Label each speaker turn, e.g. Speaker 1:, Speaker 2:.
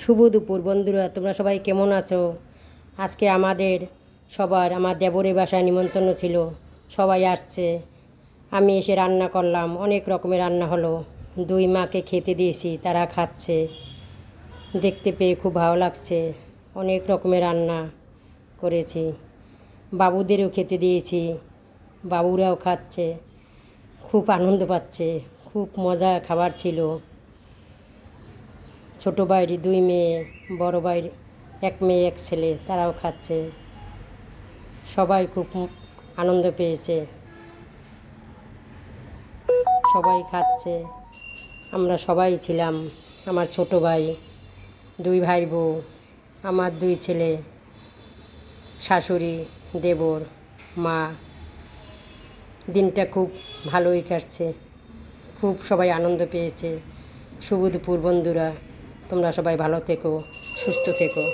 Speaker 1: শুভ দুপুর বন্ধুরা, তোমরা সবাই কেমন আছো? আজকে আমার দেবরের বাসায় নিমন্ত্রণ ছিল, সবাই আসছে। আমি এসে রান্না করলাম, অনেক রকমের রান্না হলো। দুই মাকে খেতে দিয়েছি, তারা খাচ্ছে। দেখতে পেয়ে খুব ভালো লাগছে। অনেক রকমের রান্না করেছি, বাবুদেরও খেতে দিয়েছি, বাবুরাও খাচ্ছে, খুব আনন্দ পাচ্ছে। খুব মজা খাবার ছিল। ছোটো ভাইয়ের দুই মেয়ে, বড় ভাইয়ের এক মেয়ে এক ছেলে, তারাও খাচ্ছে। সবাই খুব আনন্দ পেয়েছে, সবাই খাচ্ছে। আমরা সবাই ছিলাম, আমার ছোটো ভাই, দুই ভাই বউ, আমার দুই ছেলে, শাশুড়ি, দেবর, মা। দিনটা খুব ভালোই কাটছে, খুব সবাই আনন্দ পেয়েছে। শুভ দুপুর বন্ধুরা, তোমরা সবাই ভালো থেকো, সুস্থ থেকো।